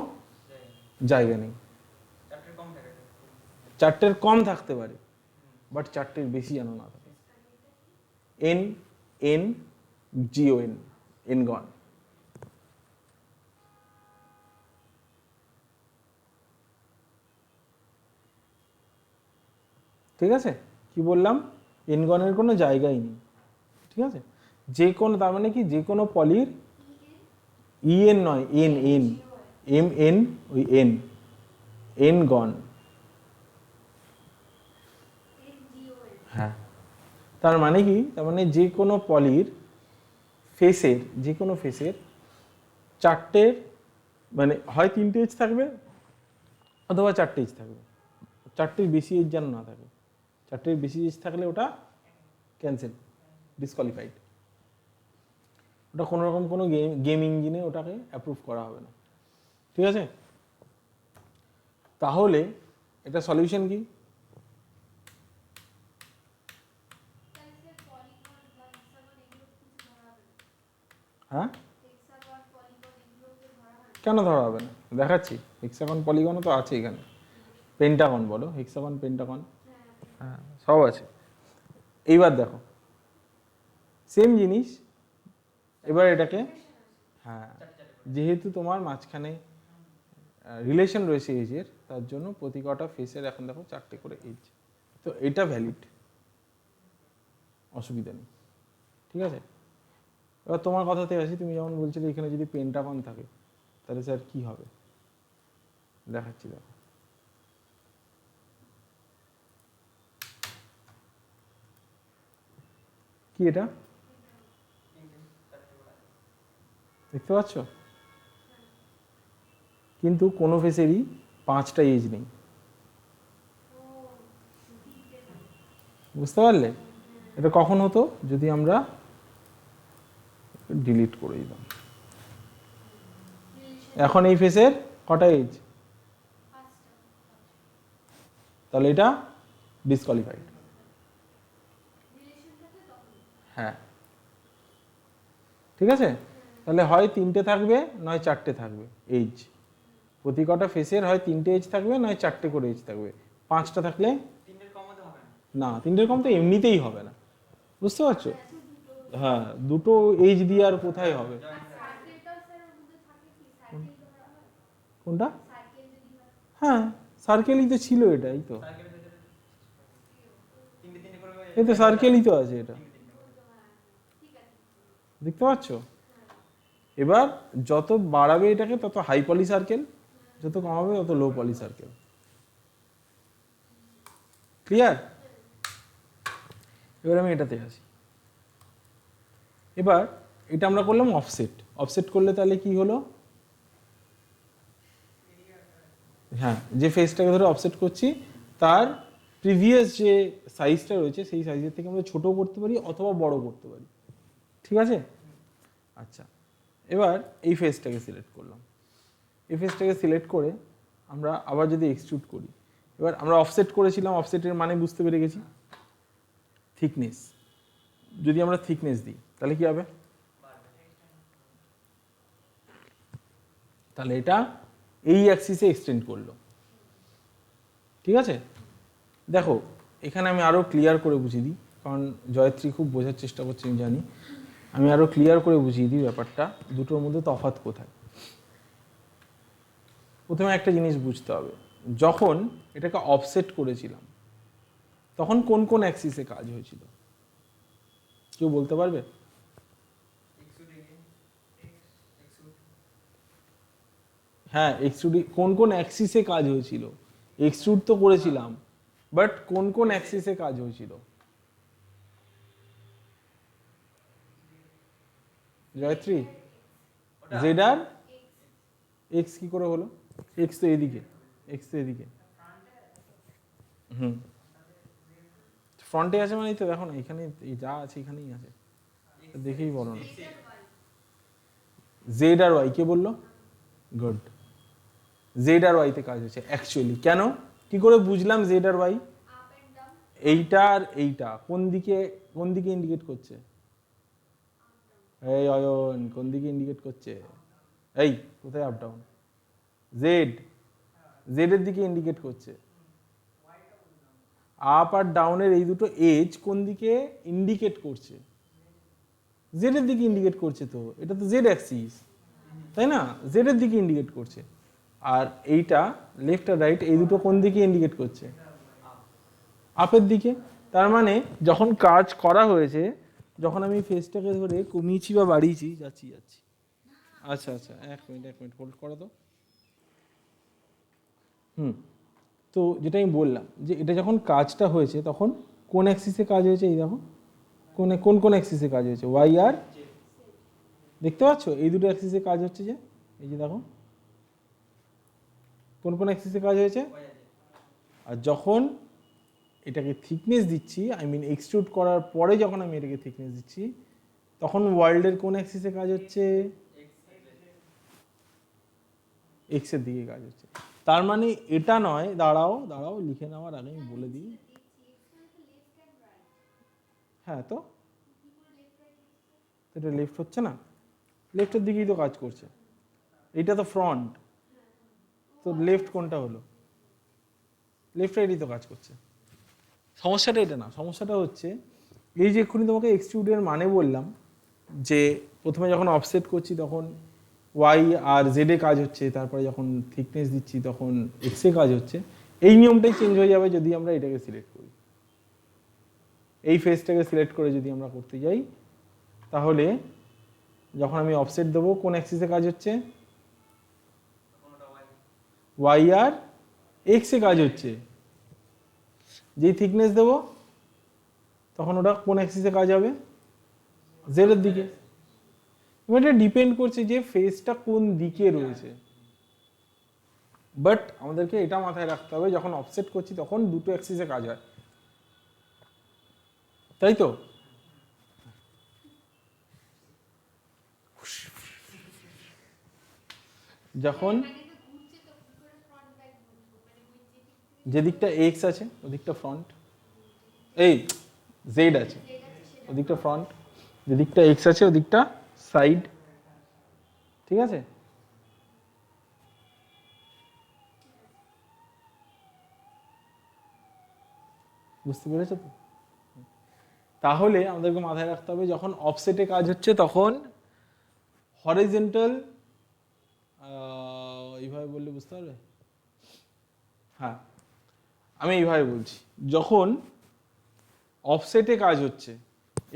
জায়গা নেই। 4টের কম থাকতে পারে, বাট 4টের বেশি যেন না থাকে। এন এন জিওএন, এনগন। ঠিক আছে? কি বললাম? এনগনের কোনো জায়গাই নেই। ঠিক আছে? যে কোনো, তার মানে কি, যে কোনো পলির ইএন নয়, এন এন, এম এন, ওই এন, এনগন। হ্যাঁ, তার মানে কি? তার মানে যে কোনো পলির ফেসের, যে কোনো ফেসের 4টের, মানে হয় 3টে এজ থাকবে অথবা 4টে এজ থাকবে। 4টের বেশি এজ যেন না থাকে। 4টের বেশি এজ থাকলে ওটা ক্যান্সেল, ডিসকোয়ালিফাইড। ওটা কোনো রকম কোনো গেম ইঞ্জিনে ওটাকে অ্যাপ্রুভ করা হবে না। ঠিক আছে? তাহলে এটা সলিউশন কি? হ্যাঁ, কেন ধরা হবে না? দেখাচ্ছি। হেক্সাগন পলিগনও তো আছে এখানে। পেন্টাগন বলো, হেক্সাগন, পেন্টাগন, হ্যাঁ, সব আছে। এইবার দেখো সেম জিনিস। এবার এটাকে, হ্যাঁ, যেহেতু তোমার মাঝখানে রিলেশন রয়েছে এজের, তার জন্য প্রতি কটা ফেসের এখন দেখো 4টে করে এজ। তো এটা ভ্যালিড, অসুবিধা নেই। ঠিক আছে? এবার তোমার কথাতে আসি। তুমি যেমন বলছিলে এখানে যদি পেন্টাগন থাকে, তাহলে স্যার কি হবে? দেখাচ্ছি, দেখো। কি এটা দেখতে পাচ্ছ? কিন্তু কোনো ফেসেরই 5টা এজ নেই। বুঝতে পারলে? এটা কখন হতো? যদি আমরা ডিলিট করে দিতাম। এখন এই ফেসের কটা এজ? তাহলে এটা ডিসকোয়ালিফাইড। হ্যাঁ, ঠিক আছে? তাহলে হয় 3টে থাকবে, নয় 4টে থাকবে এজ। প্রতি কটা ফেসের হয় 3টে এজ থাকবে, নয় 4টে করে এজ থাকবে। 5টা থাকলে না, 3টের কম তো এমনিতেই হবে না। বুঝতে পারছো? হ্যাঁ, দুটো এজ দিয়ে আর কোথায় হবে? কোনটা? হ্যাঁ, সার্কেলই তো ছিল, এটাই তো, এই তো সার্কেলই তো আছে এটা। দেখতে পাচ্ছ? এবার যত বাড়াবে এটাকে তত হাই পলি সার্কেল, যত কমাবে তত লো পলি সার্কেল। ক্লিয়ার? এবার আমি এটাতে আসি। এবার এটা আমরা করলাম অফসেট। অফসেট করলে তাহলে কি হলো? হ্যাঁ, যে ফেসটাকে ধরে অফসেট করছি তার প্রিভিয়াস যে সাইজটা রয়েছে সেই সাইজের থেকে আমরা ছোট করতে পারি অথবা বড় করতে পারি। ঠিক আছে? আচ্ছা, এবার এই ফেসটাকে সিলেক্ট করলাম। এই ফেসটাকে সিলেক্ট করে আমরা আবার যদি এক্সট্রুড করি, এবার আমরা অফসেট করেছিলাম, অফসেটের মানে বুঝতে পেরে গেছি। থিকনেস, যদি আমরা থিকনেস দিই তাহলে কি হবে? তাহলে এটা এই অ্যাক্সিসে এক্সটেন্ড করলো। ঠিক আছে? দেখো এখানে আমি আরও ক্লিয়ার করে বুঝিয়ে দিই, কারণ জয়ত্রী খুব বোঝার চেষ্টা করছে আমি জানি। আমি আরও ক্লিয়ার করে বুঝিয়ে দিই ব্যাপারটা, দুটোর মধ্যে তফাৎ কোথায়। প্রথমে একটা জিনিস বুঝতে হবে, যখন এটাকে অফসেট করেছিলাম তখন কোন কোন অ্যাক্সিসে কাজ হয়েছিল কেউ বলতে পারবে? হ্যাঁ, এক্সট্রুড কোন কোন অ্যাক্সিসে কাজ হয়েছিল? এক্সট্রুড তো করেছিলাম, বাট কোন কোন অ্যাক্সিসে কাজ হয়েছিল? জয়ত্রী, জেড আর এক্স কি করে হলো? এক্স তো এদিকে, এক্স তো এদিকে। হুম, ফ্রন্টে আছে মানেই তো দেখো না, এখানে যা আছে এখানেই আছে, দেখেই বলো না। জেড আর ওয়াই কে বললো? গুড, জেড আর ওয়াইতে কাজ হচ্ছে অ্যাকচুয়ালি। কেন, কি করে বুঝলাম জেড আর ওয়াই? এইটা আর এইটা কোন দিকে ইন্ডিকেট করছে? এই অয়ন কোন দিকে ইন্ডিকেট করছে? এই কোথায় আপ ডাউন? জেড, জেডের দিকে ইন্ডিকেট করছে। আপ আর ডাউনের এই দুটো এজ কোন দিকে ইন্ডিকেট করছে? জেডের দিকে ইন্ডিকেট করছে। তো এটা তো জেড অ্যাক্সিস, তাই না? জেডের দিকে ইন্ডিকেট করছে। আর এইটা লেফট আর রাইট এই দুটো কোন দিকে ইন্ডিকেট করছে? আপের দিকে। তার মানে যখন কাজ করা হয়েছে, যখন আমি ফেসটাকে ধরে কমিয়েছি বা বাড়িয়েছি, যাচ্ছি। আচ্ছা আচ্ছা, এক মিনিট হোল্ড করো তো। তো যেটা আমি বললাম যে এটা যখন কাজটা হয়েছে তখন কোন অ্যাক্সিসে কাজ হয়েছে? এই দেখো কোন কোন অ্যাক্সিসে কাজ হয়েছে? ওয়াই আর, দেখতে পাচ্ছ এই দুটো অ্যাক্সিসে কাজ হচ্ছে যে, এই যে দেখো কোন কোন অ্যাক্সিসে কাজ হয়েছে। আর যখন এটাকে থিকনেস দিচ্ছি, আই মিন এক্সট্রুড করার পরে যখন আমি এটাকে থিকনেস দিচ্ছি, তখন ওয়ার্ল্ডের কোন অ্যাক্সিসে কাজ হচ্ছে? এক্সের দিকে কাজ হচ্ছে। তার মানে এটা নয়, দাঁড়াও লিখে নেওয়ার আগে আমি বলে দিই। হ্যাঁ, তো এটা লেফট হচ্ছে না? লেফটের দিকেই তো কাজ করছে, এইটা তো ফ্রন্ট, তো লেফট কোনটা হলো? লেফট রাইটই তো কাজ করছে। সমস্যাটা এটা না, সমস্যাটা হচ্ছে এই যে এক্ষুনি তোমাকে এক্সট্রুডের মানে বললাম যে প্রথমে যখন অফসেট করছি তখন ওয়াই আর জেডে কাজ হচ্ছে, তারপরে যখন থিকনেস দিচ্ছি তখন এক্সে কাজ হচ্ছে। এই নিয়মটাই চেঞ্জ হয়ে যাবে যদি আমরা এটাকে সিলেক্ট করি। এই ফেসটাকে সিলেক্ট করে যদি আমরা করতে যাই, তাহলে যখন আমি অফসেট দেবো কোন অ্যাক্সিসে কাজ হচ্ছে? ওয়াই আর এক্সে কাজ হচ্ছে। যেই থিকনেস দেবো তখন ওটা কোন অ্যাক্সিসে কাজ হবে? জেড এর দিকে। এটা ডিপেন্ড করছে যে ফেসটা কোন দিকে রয়েছে। বাট আমাদেরকে এটা মাথায় রাখতে হবে, যখন অফসেট করছি তখন দুটো অ্যাক্সিসে কাজ হয়, তাই তো? যখন যে দিকটা এক্স আছে ওদিকটা ফ্রন্ট, এই জেড আছে ওদিকটা ফ্রন্ট, যেদিকটা এক্স আছে ওদিকটা সাইড, ঠিক আছে? বুঝতে পেরেছো তো? তাহলে আমাদেরকে মাথায় রাখতে হবে যখন অফসেটে কাজ হচ্ছে তখন হরিজন্টাল, এইভাবে বললে বুঝতে পারবে। হ্যাঁ, আমি এইভাবে বলছি, যখন অফসেটে কাজ হচ্ছে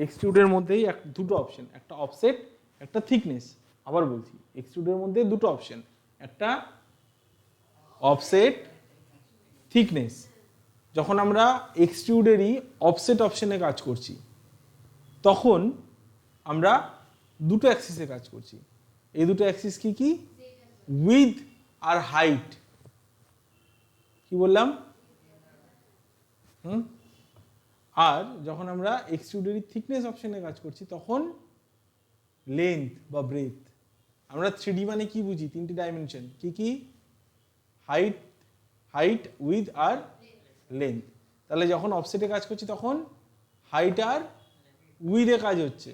এক্সট্রুডের মধ্যেই দুটো অপশন, একটা অফসেট একটা থিকনেস। আবার বলছি, এক্সট্রুডের মধ্যে দুটো অপশন, একটা অফসেট থিকনেস। যখন আমরা এক্সট্রুডেরই অফসেট অপশনে কাজ করছি তখন আমরা দুটো অ্যাক্সিসে কাজ করছি। এই দুটো অ্যাক্সিস কি কি? উইথ আর হাইট। কি বললাম? আর যখন আমরা এক্সট্রুডেরই থিকনেস অপশনে কাজ করছি তখন লেন্থ বা ব্রেথ। আমরা 3D মানে কি বুঝি? তিনটি ডাইমেনশন কি কি? হাইট, উইথ আর লেন্থ। তাহলে যখন অফসেটে কাজ করছি তখন হাইট আর উইথে কাজ হচ্ছে,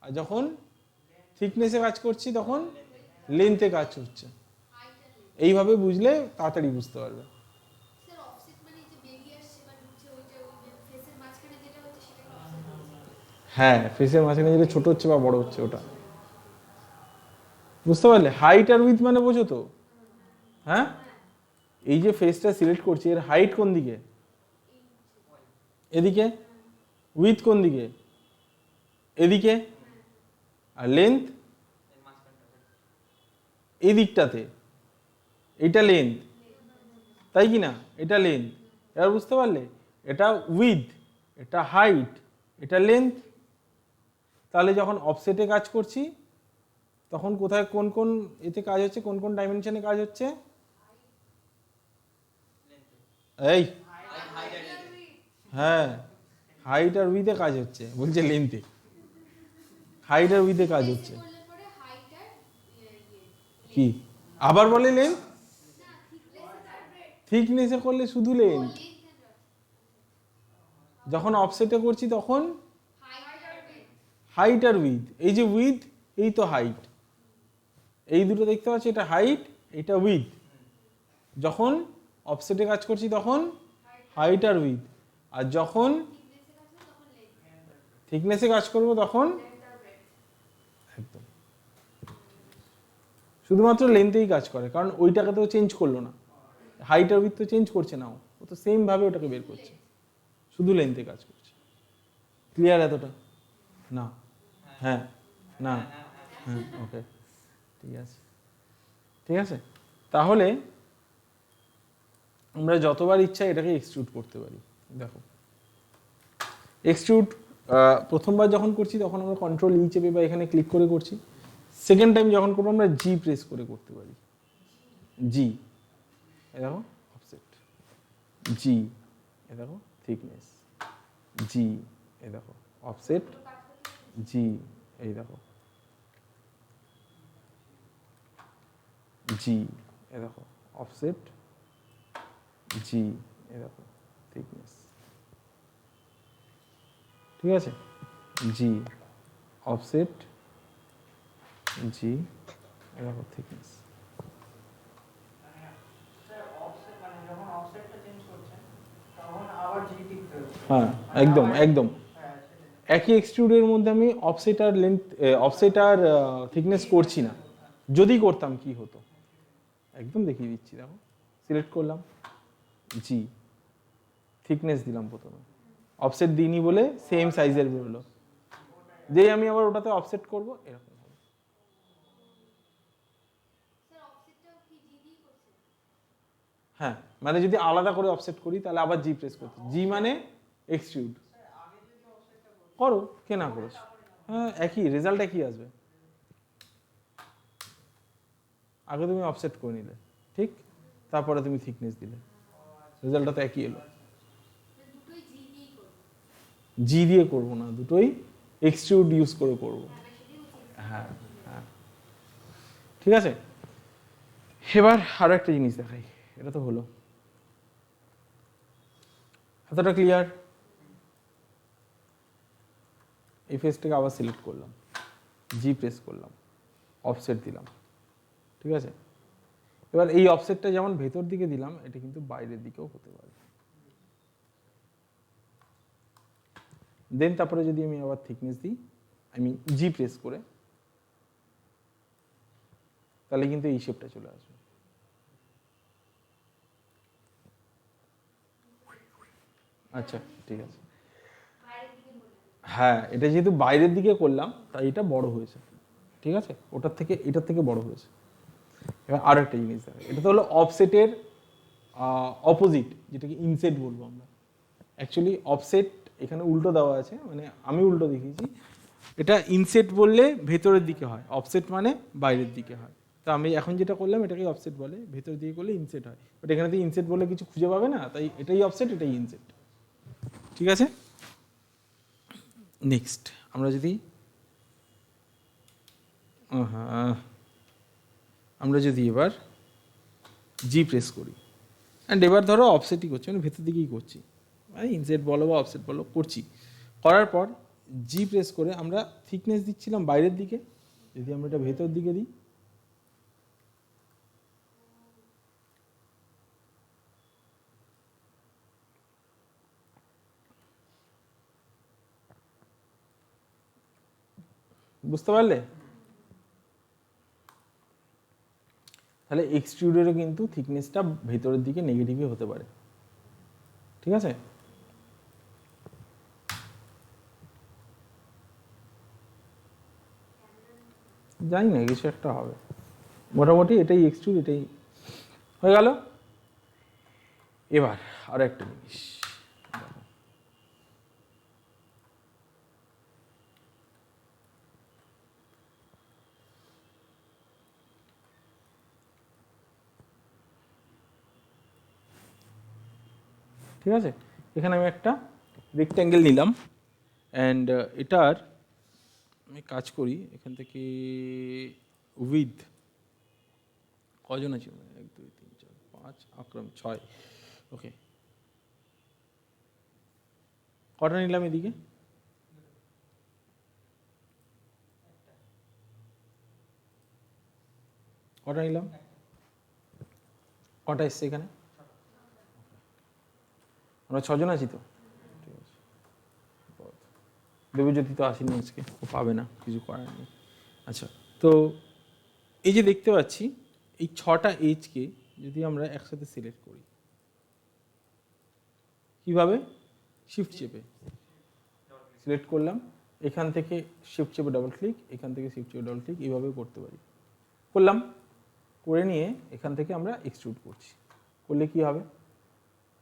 আর যখন থিকনেসে কাজ করছি তখন লেন্থে কাজ হচ্ছে। এইভাবে বুঝলে তাড়াতাড়ি বুঝতে পারবে। হ্যাঁ, ফেসের মাঝখানে যেটা ছোট হচ্ছে বা বড় হচ্ছে ওটা, বুঝতে পারলে? হাইট আর উইথ মানে বোঝো তো? হ্যাঁ, এই যে ফেসটা সিলেক্ট করছি এর হাইট কোন দিকে? এদিকে। উইথ কোন দিকে? এদিকে। আর লেন্থ এই দিকটাতে, এটা লেন্থ, তাই কি না? এটা লেন্থ। এবার বুঝতে পারলে? এটা উইথ, এটা হাইট, এটা লেন্থ। তাহলে যখন অফসেটে কাজ করছি তখন কোথায় কোন কোন এতে কাজ হচ্ছে, কোন কোন ডাইমেনশনে কাজ হচ্ছে? এই হ্যাঁ, হাইট আর উইথে কাজ হচ্ছে, বলছে লেন্থে। হাইট আর উইথে কাজ হচ্ছে। কি আবার বলে লেন্থ? থিকনেসে করলে শুধু লেন্থ, যখন অফসেটে করছি তখন হাইট আর উইথ। এই যে উইথ, এই তো হাইট, এই দুটো দেখতে পাচ্ছি, এটা হাইট, এটা উইথ। যখন অফসেটে কাজ করছি তখন হাইট আর উইথ, আর যখন থিকনেসে কাজ করব তখন একদম শুধুমাত্র লেন্থেই কাজ করে, কারণ ওইটাকে তো চেঞ্জ করলো না, হাইট আর উইথ তো চেঞ্জ করছে না, ও তো সেম ভাবে ওটাকে বের করছে, শুধু লেন্থে কাজ করছে। ক্লিয়ার এতটা? না? হ্যাঁ, না, হ্যাঁ, ওকে, ঠিক আছে, ঠিক আছে। তাহলে আমরা যতবার ইচ্ছা এটাকে এক্সট্রুড করতে পারি। দেখো, এক্সট্রুড প্রথমবার যখন করছি তখন আমরা কন্ট্রোল ই চেপে বা এখানে ক্লিক করে করছি। সেকেন্ড টাইম যখন করবো আমরা জি প্রেস করে করতে পারি। জি, এ দেখো অফসেট, জি এ দেখো থিকনেস, জি এ দেখো অফসেট, জি এই দেখো, জি এ দেখো অফসেট, জি এ দেখো থিকনেস, ঠিক আছে, জি অফসেট, জি এ দেখো থিকনেস। হ্যাঁ, একদম একদম একই এক্সট্রুডের মধ্যে আমি অফসেট আর লেন্থ, অফসেট আর থিকনেস করছি না। যদি করতাম কি হতো একদম দেখিয়ে দিচ্ছি। দেখো, সিলেক্ট করলাম, জি থিকনেস দিলাম প্রথমে, অফসেট দিইনি বলে সেম সাইজের বেরোলো। যেই আমি আবার ওটাতে অফসেট করব এরকম হবে। হ্যাঁ, মানে যদি আলাদা করে অফসেট করি তাহলে আবার জি প্রেস করতে, জি মানে এক্সট্রুড করো, কে না করেছো? হ্যাঁ, একই রেজাল্ট একই আসবে। আগে তুমি অফসেট করে নিলে, ঠিক, তারপরে তুমি থিকনেস দিলে, রেজাল্টটা তো একই এলো। জি দিয়ে করব না, দুটোই এক্সট্রুড ইউজ করে করব। হ্যাঁ, হ্যাঁ, ঠিক আছে। এবার আরো একটা জিনিস দেখাই, এটা তো হলো, এতটা ক্লিয়ার? এই ফেসটাকে আবার সিলেক্ট করলাম, জি প্রেস করলাম, অফসেট দিলাম, ঠিক আছে। এবার এই অফসেটটা যেমন ভেতর দিকে দিলাম, এটা কিন্তু বাইরের দিকেও হতে পারে। দেন তারপরে যদি আমি আবার থিকনেস দিই, আমি জি প্রেস করে, তাহলে কিন্তু এই শেপটা চলে আসবে। আচ্ছা, ঠিক আছে। হ্যাঁ, এটা যেহেতু বাইরের দিকে করলাম তাই এটা বড় হয়েছে, ঠিক আছে, এটার থেকে বড় হয়েছে। এবার আরো একটা জিনিস দেখো, এটা তো হলো অফসেটের অপোজিট, যেটাকে ইনসেট বলবো আমরা। অ্যাকচুয়ালি অফসেট এখানে উল্টো দেওয়া আছে, মানে আমি উল্টো দেখিয়েছি। এটা ইনসেট বললে ভেতরের দিকে হয়, অফসেট মানে বাইরের দিকে হয়। তো আমি এখন যেটা করলাম এটাকেই অফসেট বলে, ভেতর দিকে করলে ইনসেট হয়। বাট এখানে তো ইনসেট বলে কিছু খুঁজে পাবে না, তাই এটাই অফসেট, এটাই ইনসেট, ঠিক আছে। নেক্সট আমরা যদি এবার জি প্রেস করি, অ্যান্ড এবার ধরো অফসেটই করছি, মানে ভেতর দিকেই করছি, মানে ইনসেট বলো বা অফসেট বলো করছি। করার পর জি প্রেস করে আমরা থিকনেস দিচ্ছিলাম বাইরের দিকে, যদি আমরা এটা ভেতর দিকে দিই, বুঝতে পারলে? তাহলে এক্সট্রুডেরও কিন্তু থিকনেসটা ভেতরের দিকে নেগেটিভই হতে পারে, ঠিক আছে? জানি না, কিছু একটা হবে। মোটামুটি এটাই এক্সট্রুড, এটাই হয়ে গেল। এবার আরো একটা জিনিস, ঠিক আছে? এখানে আমি একটা রেক্ট্যাঙ্গেল নিলাম, অ্যান্ড এটার আমি কাজ করি এখান থেকে উইথ কজন আছে, 1 2 3 4 5 আক্রম 6, ওকে। কটা নিলাম এদিকে? কটা নিলাম? কটা এসছে এখানে? আমরা 6 জন আছি তো, ঠিক আছে। দেবজ্যোতি তো আসেনি আজকে, ও পাবে না, কিছু করার নেই। আচ্ছা, তো এই যে দেখতে পাচ্ছি এই 6টা এজকে যদি আমরা একসাথে সিলেক্ট করি, কিভাবে? শিফট চেপে সিলেক্ট করলাম, এখান থেকে শিফট চেপে ডবল ক্লিক, এখান থেকে শিফট চেপে ডবল ক্লিক, এইভাবে করতে পারি। করলাম, করে নিয়ে এখান থেকে আমরা এক্সট্রুড করছি, করলে কি হবে?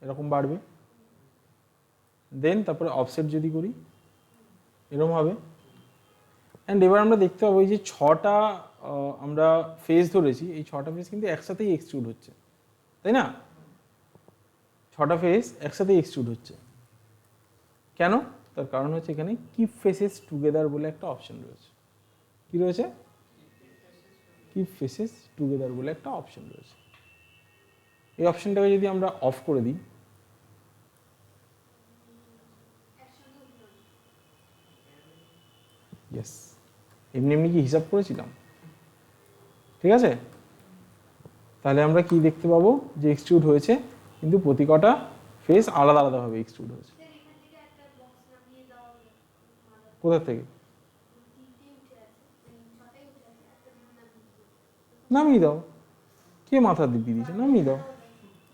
এরকম বাড়বে। দেন তারপরে অফসেট যদি করি এরকম হবে। অ্যান্ড এবার আমরা দেখতে পাবো এই যে 6টা আমরা ফেজ ধরেছি, এই 6টা ফেজ কিন্তু একসাথেই এক্সট্রুড হচ্ছে, তাই না? 6টা ফেজ একসাথেই এক্সট্রুড হচ্ছে। কেন? তার কারণ হচ্ছে এখানে কিপ ফেসেস টুগেদার বলে একটা অপশন রয়েছে। কি রয়েছে? কিপ ফেসেস টুগেদার বলে একটা অপশন রয়েছে। এই অপশনটাকে যদি আমরা অফ করে দিই, ইয়েস, এমনি এমনি কি হিসাব করেছিলাম? ঠিক আছে, তাহলে আমরা কি দেখতে পাবো? যে এক্সট্রুড হয়েছে, কিন্তু প্রতি কটা ফেস আলাদা আলাদাভাবে এক্সট্রুড হয়েছে। কোথা থেকে? নামিয়ে দাও। কে মাথা দিব্যি দিয়েছে? নামিয়ে দাও।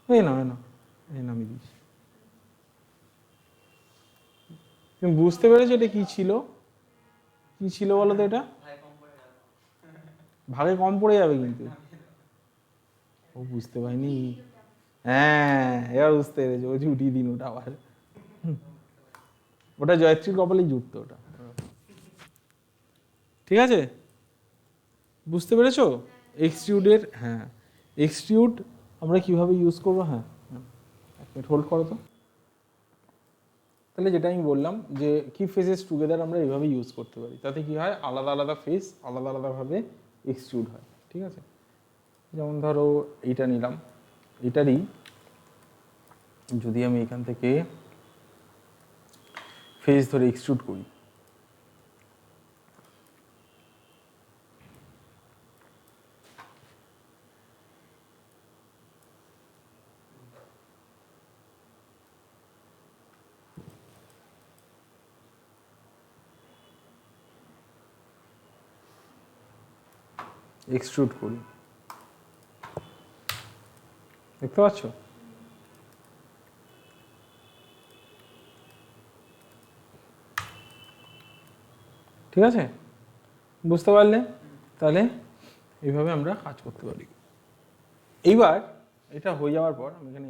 এই না, না, এই নামিয়ে দিয়েছি। তুমি বুঝতে পেরেছো এটা কি ছিল? কি ছিল বলো তো? এটা ভাগে কম পড়ে যাবে কিন্তু। ও বুঝতে পারিনি। হ্যাঁ, এবার বুঝতে পেরেছো, ও উঠিয়ে দিন ওটা আবার। ওটা জয়ত্রীর কপালেই জুটতো ওটা। ঠিক আছে, বুঝতে পেরেছো? এক্সট্রুডের, হ্যাঁ, এক্সট্রুড আমরা কিভাবে ইউজ করবো। হ্যাঁ, এক মিনিট হোল্ড করো তো। তাহলে যেটা আমি বললাম যে কি ফেসেস টুগেদার আমরা এইভাবে ইউজ করতে পারি, তাতে কি হয়? আলাদা আলাদা ফেস আলাদা আলাদাভাবে এক্সট্রুড হয়, ঠিক আছে? যেমন ধরো এইটা নিলাম, এটারই যদি আমি এখান থেকে ফেস ধরে এক্সট্রুড করি, এক্সট্রুড করি, দেখতে পাচ্ছ? ঠিক আছে, বুঝতে পারলে? তাহলে এইভাবে আমরা কাজ করতে পারি। এইবার এটা হয়ে যাওয়ার পর আমি এখানে